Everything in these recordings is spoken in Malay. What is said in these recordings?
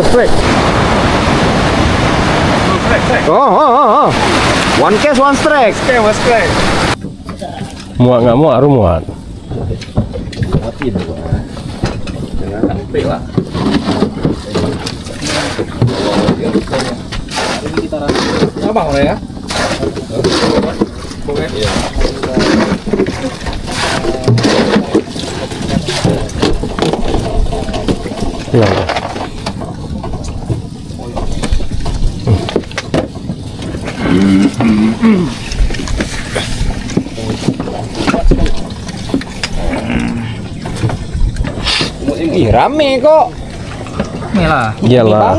Strike. Oh. One case, one strike. Muat nggak muat, harus muat. Muatin gua. Jangan sampai lah. Ini kita rasa. Abang lah ya. Boleh. Iya. Hilang. Ih, rame kok. Rame lah. Iyalah.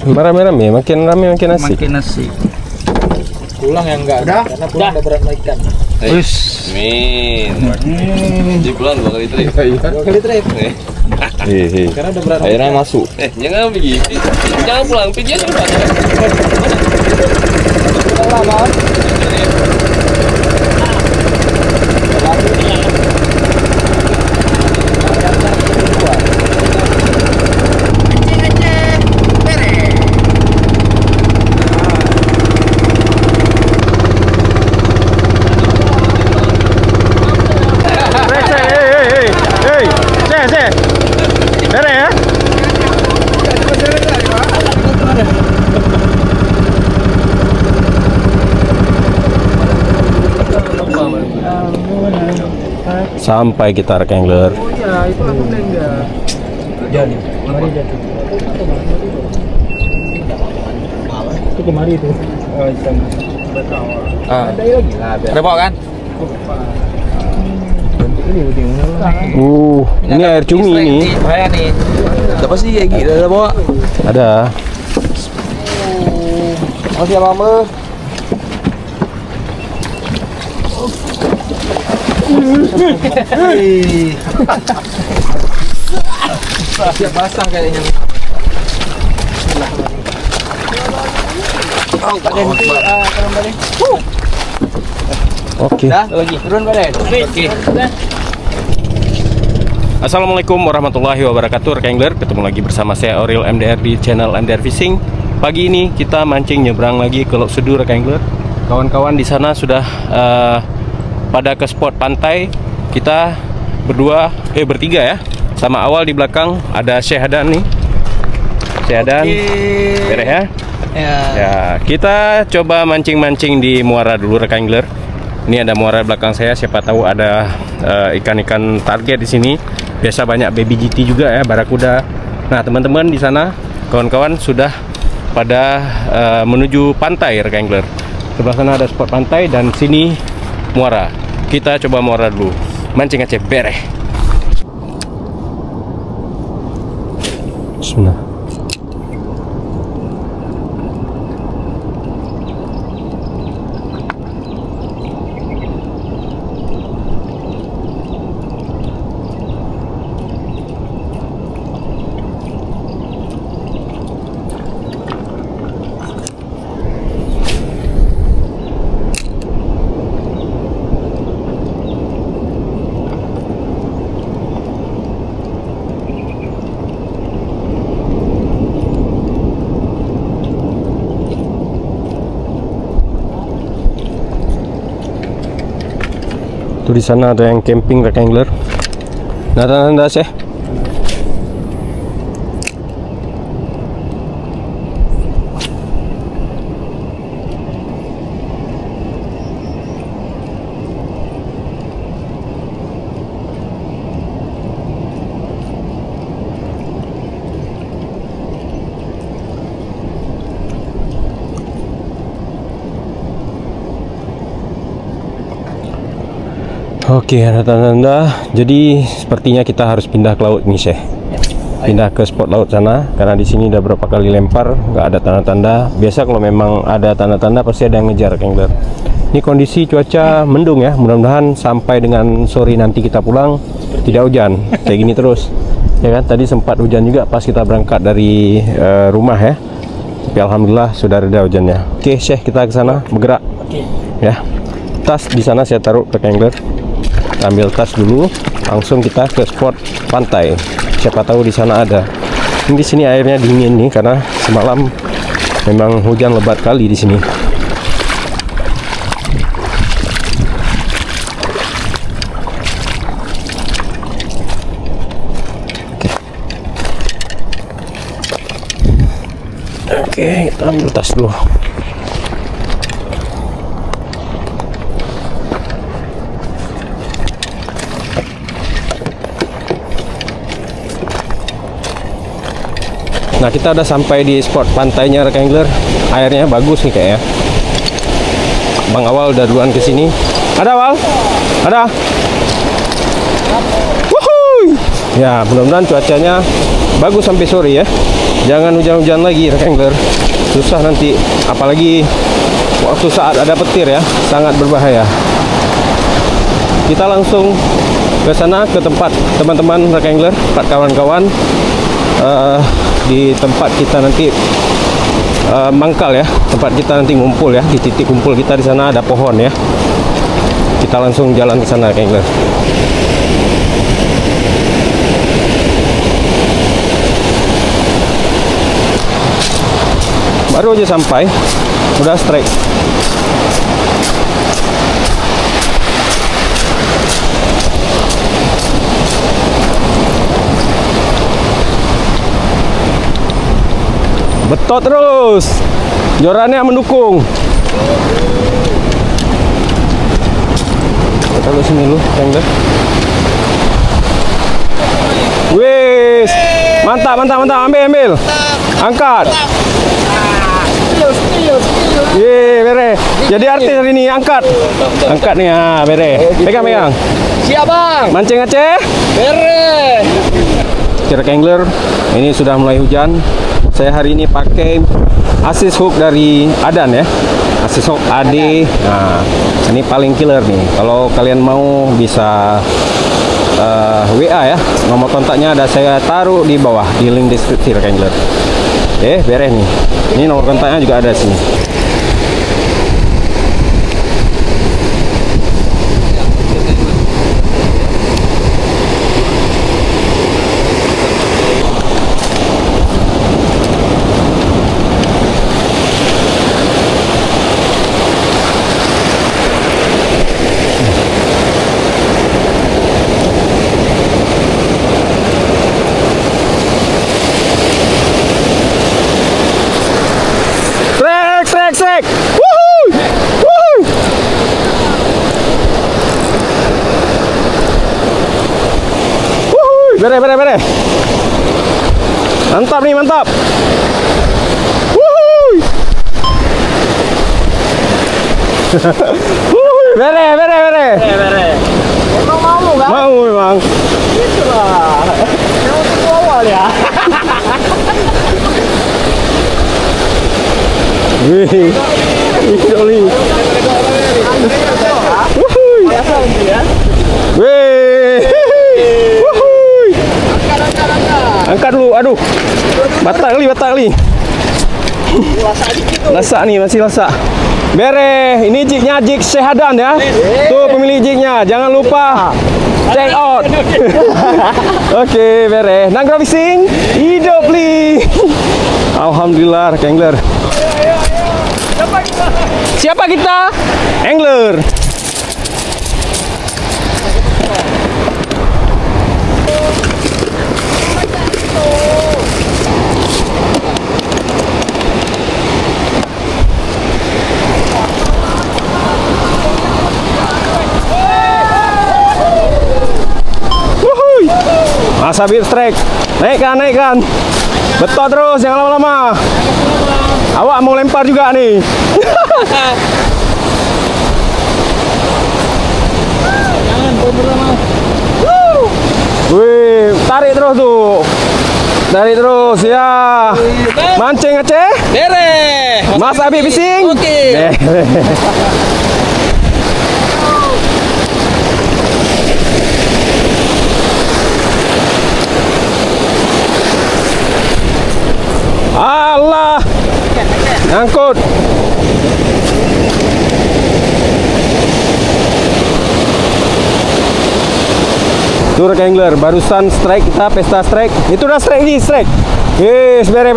Rame-rame, makin rame makin asik. Makin asik. Pulang yang enggak. Karena pulang udah berat ikan. Wis. Amin. Di pulang 2 kali trip. 2 kali trip. Hehe. Karena udah berat. Akhirnya masuk. Jangan begitu. Jangan pulang, pijian dulu. Lama. Sampai kita rekengler. Oh iya, itu aku enggak. Jadi, mari jatuh. Itu kemari itu. Oh, itu. Ada lagi lah. Ada bawa kan? Ini air cumi nih. Bahaya nih. Apa sih kayak gitu ada bawa? Ada. Masih lama. Siap pasang kayaknya. Oke. Lagi turun badan. Oke. Assalamualaikum warahmatullahi wabarakatuh, Rekengler. Ketemu lagi bersama saya Aurel MDR di channel MDR Fishing. Pagi ini kita mancing nyebrang lagi ke Lok Sedu, Rekengler. Kawan-kawan di sana sudah pada ke spot pantai. Kita bertiga ya. Sama awal di belakang ada Syekh Hadan nih. Syekh Hadan. Beres ya? Ya, kita coba mancing-mancing di muara dulu, Rekengler. Ini ada muara belakang saya, siapa tahu ada ikan-ikan target di sini. Biasa banyak baby GT juga ya, barakuda. Nah, teman-teman di sana, kawan-kawan sudah pada menuju pantai, Rekengler. Sebelah sana ada spot pantai dan sini muara. Kita coba muara dulu. Mancing aja bereh. Bismillah. Tuh di sana ada yang camping, Rekengler. Nada sih. Oke, ada tanda-tanda. Jadi sepertinya kita harus pindah ke laut nih, Syekh. Pindah ke spot laut sana karena di sini udah berapa kali lempar nggak ada tanda-tanda. Biasa kalau memang ada tanda-tanda pasti ada yang ngejar, Rekengler. Ini kondisi cuaca mendung ya. Mudah-mudahan sampai dengan sore nanti kita pulang tidak hujan. Kayak gini terus. Ya kan? Tadi sempat hujan juga pas kita berangkat dari rumah ya. Tapi alhamdulillah sudah reda hujannya. Oke, Syekh, kita ke sana bergerak. Ya. Tas di sana saya taruh, Rekengler. Ambil tas dulu. langsung kita ke spot pantai. Siapa tahu di sana ada. Di sini airnya dingin nih karena semalam memang hujan lebat kali di sini. Oke, kita ambil tas dulu. Nah, kita udah sampai di spot pantainya rekan angler. Airnya bagus nih kayaknya. Bang Awal udah duluan ke sini. Ada Awal? Ada? Wuhui! Ya, mudah-mudahan cuacanya bagus sampai sore ya. Jangan hujan-hujan lagi rekan angler. Susah nanti, apalagi waktu saat ada petir ya, sangat berbahaya. Kita langsung ke sana, ke tempat teman-teman rekan angler, tempat kawan-kawan. Di tempat kita nanti mangkal ya, tempat kita nanti ngumpul ya, di titik kumpul kita di sana ada pohon ya. Kita langsung jalan ke sana rekan angler. Baru aja sampai, udah strike. Betot terus, jorannya mendukung. Taruh sini lu, angler. Wis, mantap, mantap, mantap. Ambil, angkat. Ye, bere. Jadi artis hari ini, angkat nih ya, bere. Pegang. Siap bang. Mancing Aceh. Bere. Kira angler, ini sudah mulai hujan. Saya hari ini pakai assist hook dari Adan ya, assist hook AD. Nah, ini paling killer nih. Kalau kalian mau bisa WA ya, nomor kontaknya ada saya taruh di bawah di link deskripsi rekan angler. Beres nih. Ini nomor kontaknya juga ada sini. Sek. Wuhui. Wuhui. Wuhui. Bere. Mantap nih, mantap. Wuhui. Wuhui. Bere. Emang mau kan? Mau memang. Itulah. Yang untuk awal ya. Wih, Oli. Wuhui. Wih. Wuhui. Angkat dulu, aduh. Batak kali. Lasak nih, masih lasak. Bere, ini jignya jig Syehadan ya. Tuh pemilik jignya, jangan lupa check out. Oke, bere. Nanggra fishing, hidup li. Alhamdulillah, angler. Siapa kita? Angler. Wuhui. Masa bit strike. Naikkan. Betul terus, jangan lama-lama. Awak mau lempar juga nih. Jangan beberapa. Wih, tarik terus tuh. Tarik terus ya. Mancing Aceh. Bere. Mas Abi fishing. Oke. Allah. Ngangkut. Tuh rekan angler, barusan strike kita, pesta strike. Itu udah strike nih, strike. Yes, bere.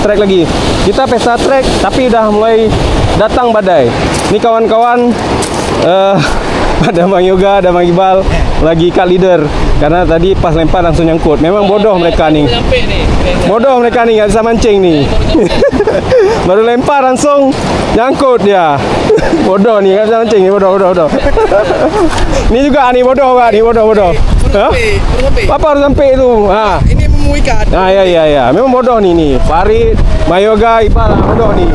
Strike lagi. Kita pesta strike, tapi udah mulai datang badai. Ini kawan-kawan, ada Bang Yoga, ada Bang Iqbal, lagi cut leader. Karena tadi pas lempar langsung nyangkut. Memang bodoh mereka nih. Bodoh mereka nih, nggak bisa mancing nih. Baru lempar langsung nyangkut dia. Bodoh nih, nggak bisa mancing. Bodoh. Ini juga nih bodoh, Pak. Nih bodoh. Apa harus sampai itu? Ini mau ikan. Iya. Memang bodoh nih. Farid, Mayoga, Iqbal, bodoh nih.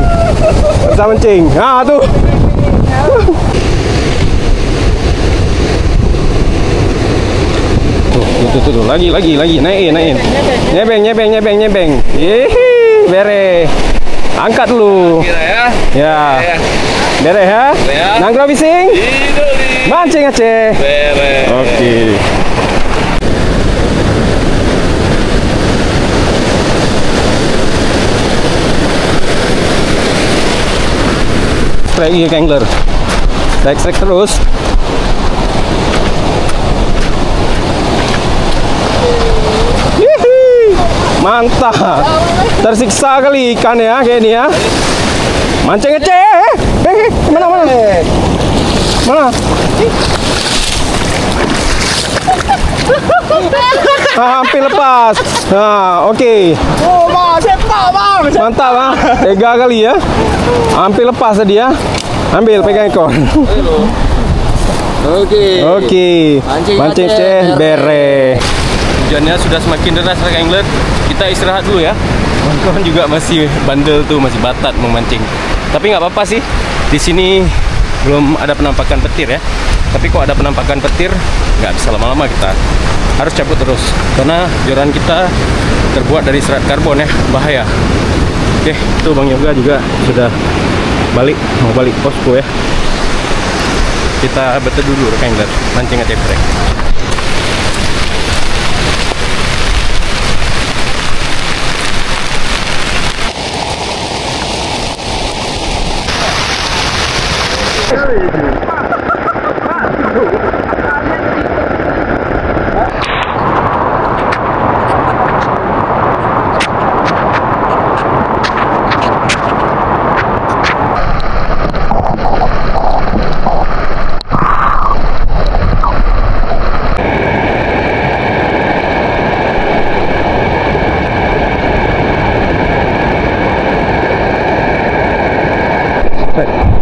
Bisa mancing. Tuh. Tuh. Lagi. Naikin. Nyebeng. Yeay, bere. Angkat dulu. Ya. Bere ya. Nangkro bising. Mancing Aceh. Bere. Oke. Strike angler. Strike terus. Mantap. Tersiksa kali ikan ya kayak ini ya. Mancing Aceh. Mana? Hampir lepas. Oke. Oh, Bang, sepak, Bang. Mantap, Bang. 3 kali ya. Hampir lepas tadi ya. Ambil, pegang ekor. Oke. Mancing Aceh, bere. Hujannya sudah semakin deras rekan angler. Kita istirahat dulu ya. Kawan-kawan juga masih bandel tuh, masih batat memancing. Tapi nggak apa-apa sih. Di sini belum ada penampakan petir ya. Tapi kok ada penampakan petir, nggak bisa lama-lama, kita harus cabut terus. Karena joran kita terbuat dari serat karbon ya, bahaya. Oke, itu Bang Yoga juga sudah mau balik posko ya. Kita betul dulu rekan angler, mancing Aceh Break.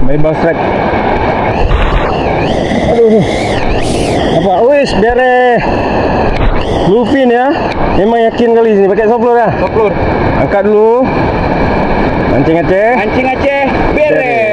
Bebas strike. Aduh. Apa? Wis, bere. Bluefin ya. Memang yakin kali sini pakai soplur ya. Soplur. Angkat dulu. Mancing Aceh. Bere.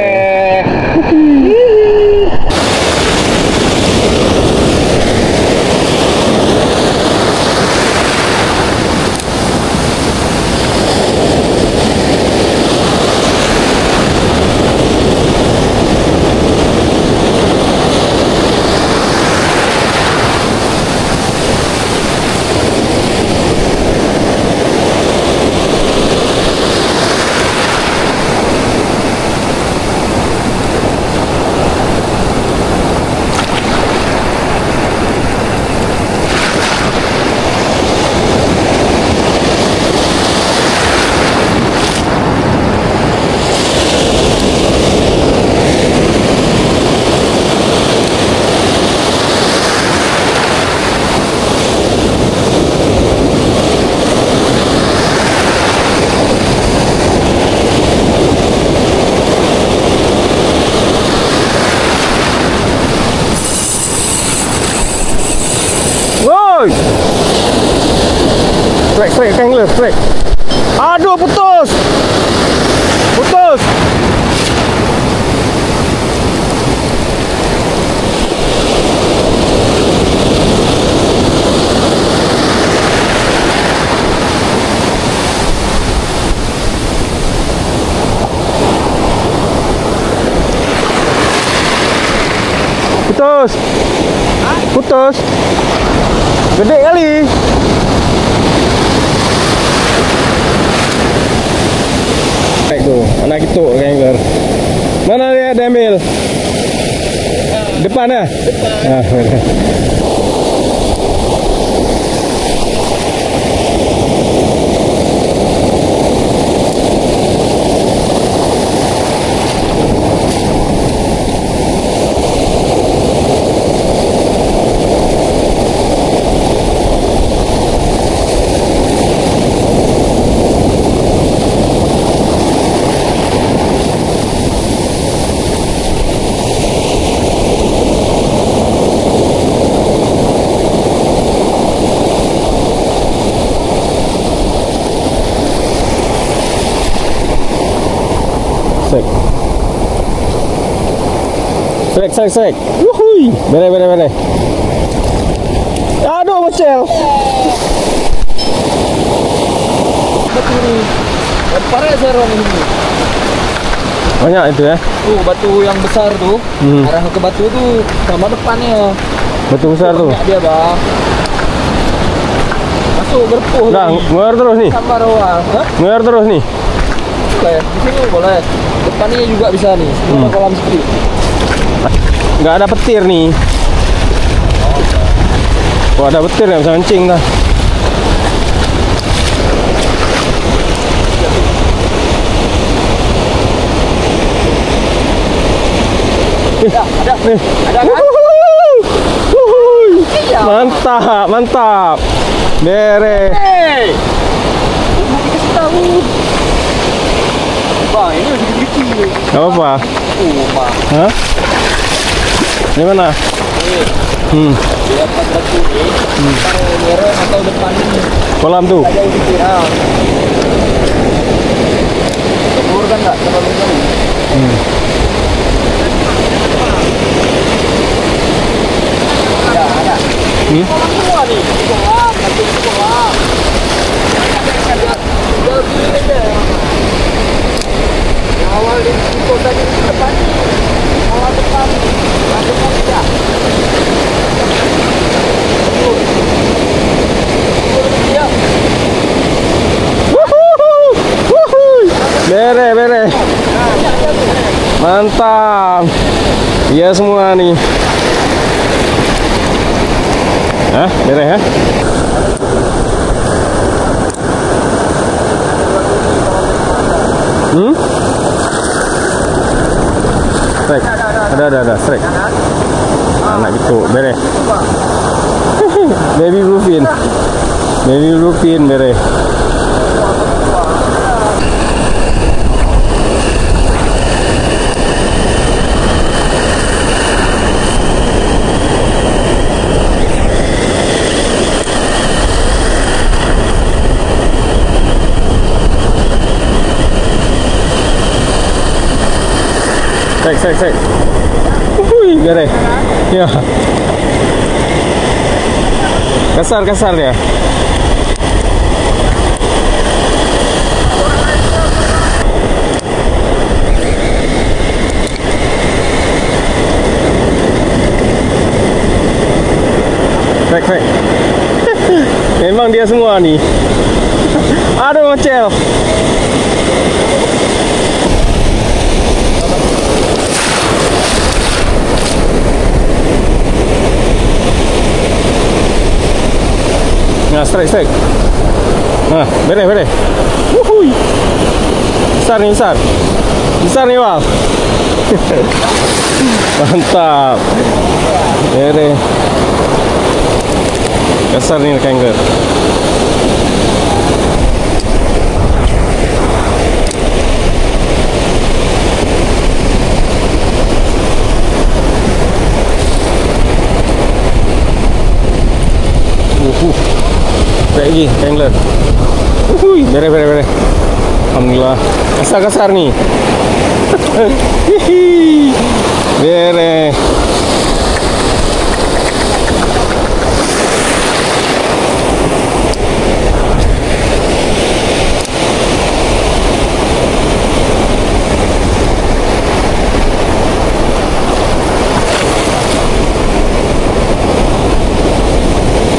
Strike angler, strike. Aduh, putus. Putus. Gede kali. Itu anak itu angler. Mana dia ambil? Depan ya? Depan. Strek. Wuhui. Bere. Aduh, mecel. Batu ini. Parah serong ini. Banyak itu ya. Tuh batu yang besar tuh. Arah ke batu tuh sama depannya. Batu besar tuh. Banyak dia, Bang. Masuk berpuh. Nah, ngeluar terus nih. Sama rawa. Hah? Ngeluar terus nih. Boleh. Di sini boleh. Depannya juga bisa nih. Semua kolam sepi. Nggak ada petir nih. Kalau ada petir nggak bisa mancing dah. Ada kan? Wuhui. Iya. Mantap. Bere. Hey. Kasih tahu. Bang, ini masih kecil. Gak apa-apa. Bang. Hah? Di mana? Di atas batu ini. Taruh merah atau depan ini. Kolam tuh. Ada di sini. Telur kan enggak terlalu jauh. Ada. Semua nih. Kolam, nanti kolam. Awal di kota di depan. Awal depan. Depan tidak. Bere. Mantap. Iya semua nih. Hah? Bere ya? Strike. Ada strike. Anak gitu, bere. Baby bluefin, bere. Strike. Wuih, bere. Ya. Kasar dia. Strike. Memang dia semua nih. Aduh, mecel. Nah, strike. Nah, bere. Wuhui. Besar nih, Wal. Mantap. Bere. Kasar nih angler. Lagi angler. Wuih, bere. Alhamdulillah. Kasar nih. Bere.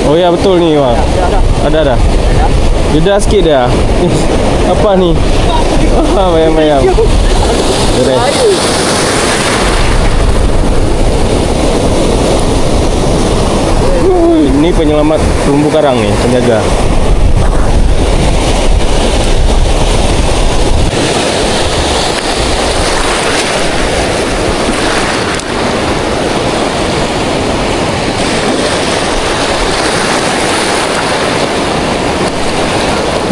Oh ya betul nih, Wak. Ada. Jeda sikit dah. Apa nih? Bayam. Bere. Ini penyelamat terumbu karang nih, penjaga.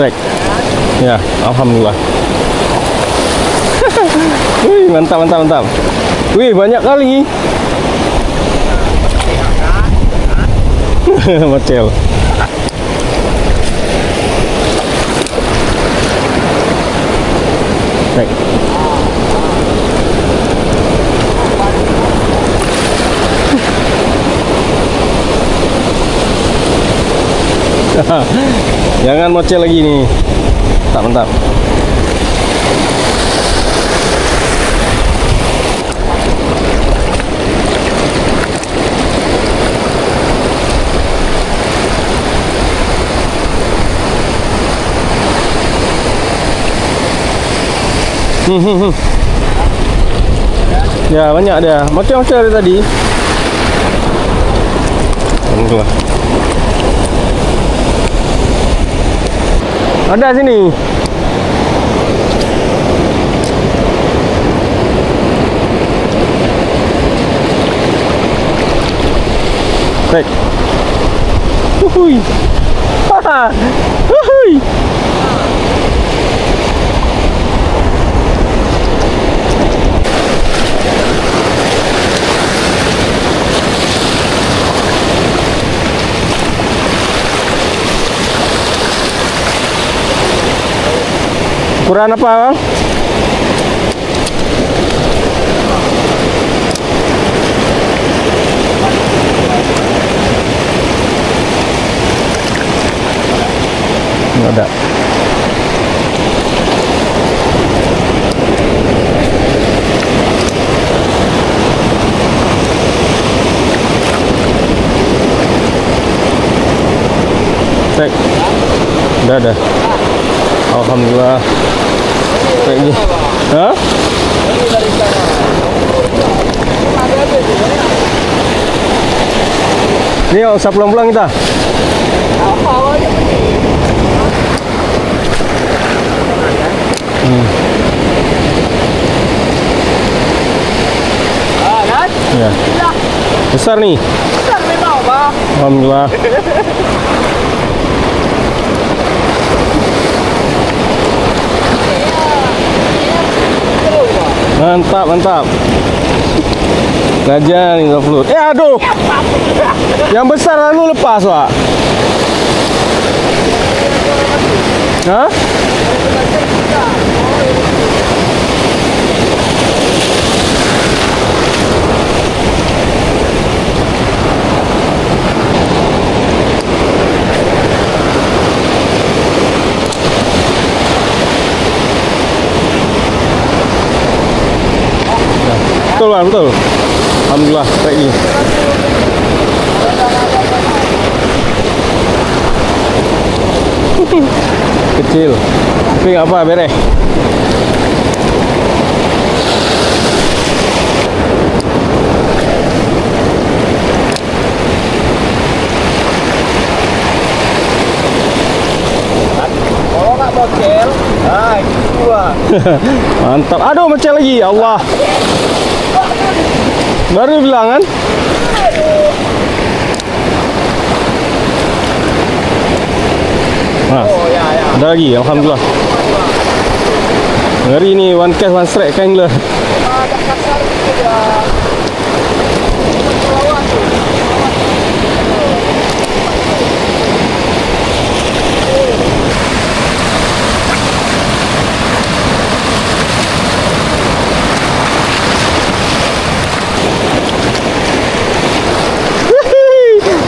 Strike. Ya, alhamdulillah. Wih, mantap. Wih, banyak kali. Macel. Strike. Jangan mocel lagi nih. Mantap, mantap. Ya banyak dia. Macam-macam dari tadi. Alhamdulillah. Ada sini. Baik. Wuhui. Haha. Wuhui. Ukuran apa, Bang? Nggak ada. Cek. Udah ada. Alhamdulillah. Kayak gini. Hah? Ini nggak usah pulang-pulang kita. Ya. Besar nih. Besar memang, Bang. Alhamdulillah. Mantap, mantap. Gajah nih flut. Aduh. Yang besar lalu lepas, Pak. Hah? Betul, Bang, betul. Alhamdulillah kayak gini. Kecil. Tapi nggak apa, beres. Kalau nggak bocel, nah itu gua. Mantap. Aduh, mecel lagi. Allah. Baru bilang kan? Nah, ada lagi, alhamdulillah. Ngeri ini, one cast one strike angler.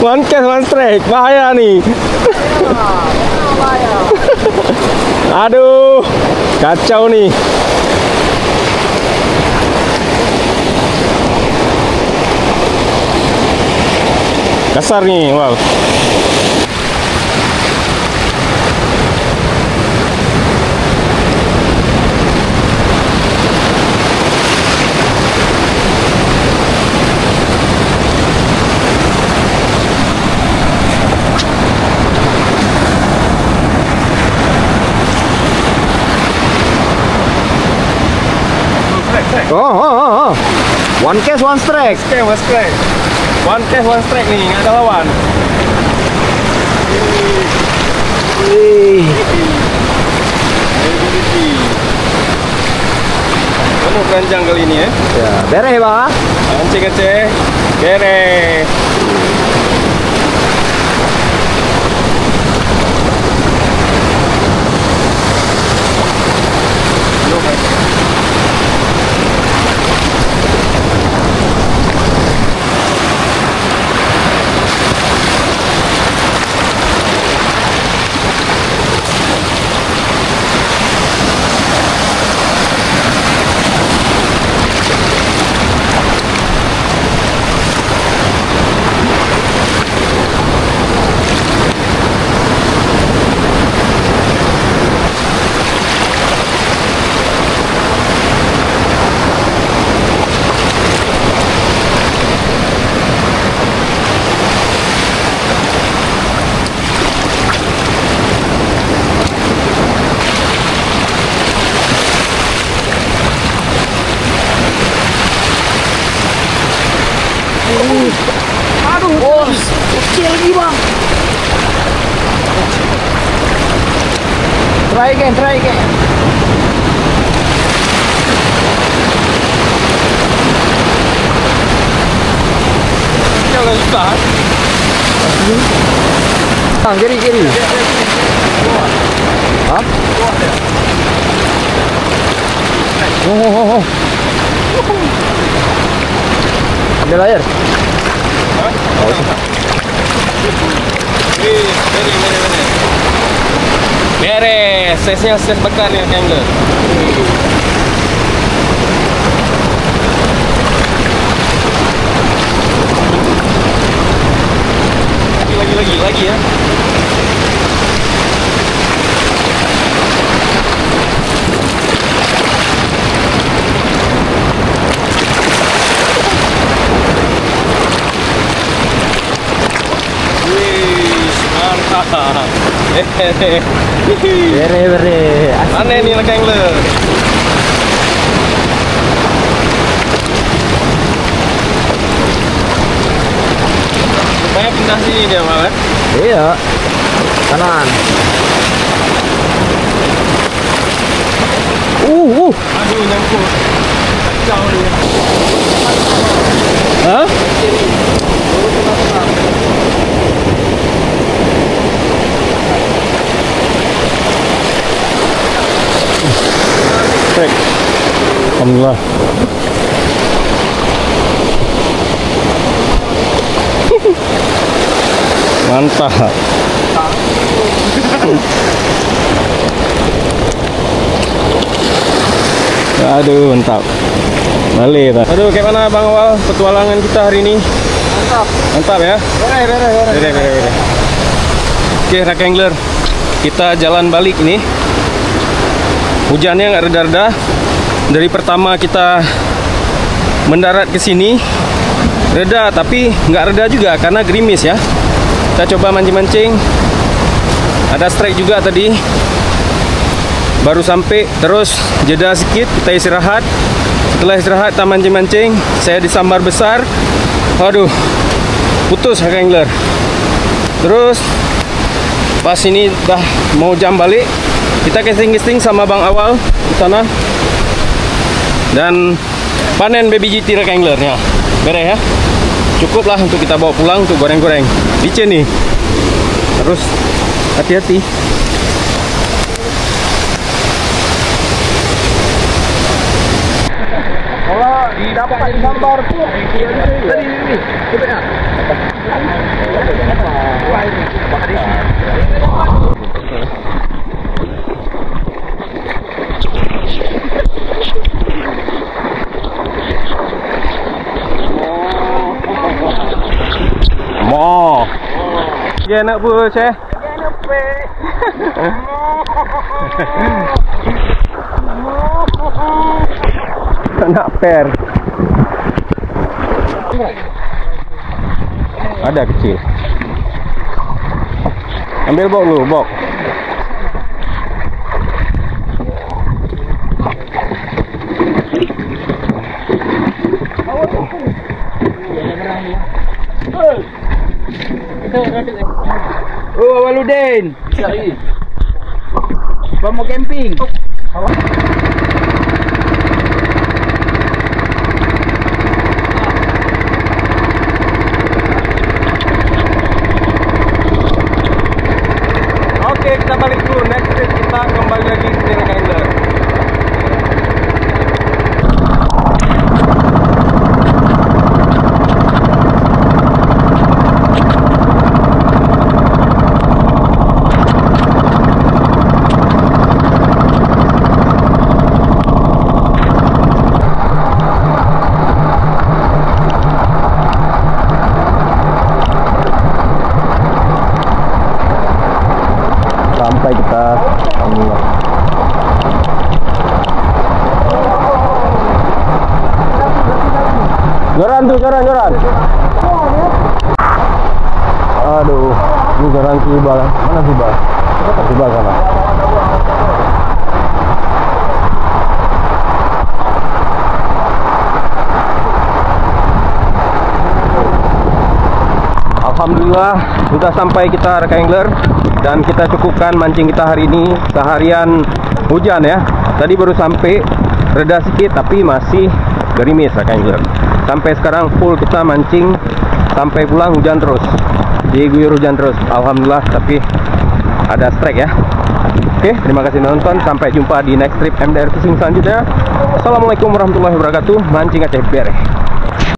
One cast one strike, bahaya nih. Aduh, kacau nih. Kasar nih, wow. Oh. One cast, one strike. One strike. One cast one strike nih, nggak ada lawan. Penuh keranjang kali ini ya. Ya, beres, Bang. Mancing Aceh, beres. Aduh, bos. Kecil lagi, Bang. Try again, try again. Jangan susah. Kiri, kiri. Hah? Oh. Ambil air. Beres, size-nya size bekan ya angler. Lagi ya. Bere. Mana nih lagi angler? Supaya pindah sini dia malah. Iya. Kanan. Aduh nyangkut. Kacau dia. Hah? Alhamdulillah. Mantap. Aduh, mantap. Balik. Aduh, kayak mana Bang Awal petualangan kita hari ini? Mantap. Mantap ya? Bere. Oke, Raka Angler. Kita jalan balik ini. Hujannya nggak reda-reda. Dari pertama kita mendarat ke sini reda, tapi nggak reda juga karena gerimis ya. Kita coba mancing-mancing. Ada strike juga tadi. Baru sampai, terus jeda sedikit, kita istirahat. Setelah istirahat, kita mancing-mancing. Saya disambar besar. Aduh, putus Raka Angler. Terus pas ini dah mau jam balik, kita casting-casting sama Bang Awal di sana. Dan panen baby GT Raka Angler ya. Beres ya. Cukuplah untuk kita bawa pulang untuk goreng-goreng. Licin nih. Terus hati-hati. Kalau dapat gambar tuh tadi ini. Mo. Dia nak bus eh. Nak per. Ada kecil. Ambil bok lu, bok. Oh, Waludin. Mau camping. Oke, kita balik dulu. Next trip kita kembali lagi ke Raka Angler. Sampai kita, alhamdulillah. Joran tuh, joran. Aduh, ini joran Sibal. Mana Sibal? Sibal sana. Alhamdulillah sudah sampai kita rekan angler, dan kita cukupkan mancing kita hari ini. Seharian hujan ya. Tadi baru sampai, reda sedikit tapi masih gerimis rekan angler. Sampai sekarang full kita mancing sampai pulang hujan terus. Diguyur hujan terus. Alhamdulillah, tapi ada strike ya. Oke, terima kasih nonton. Sampai jumpa di next trip MDR Fishing selanjutnya. Assalamualaikum warahmatullahi wabarakatuh. Mancing Aceh Bere.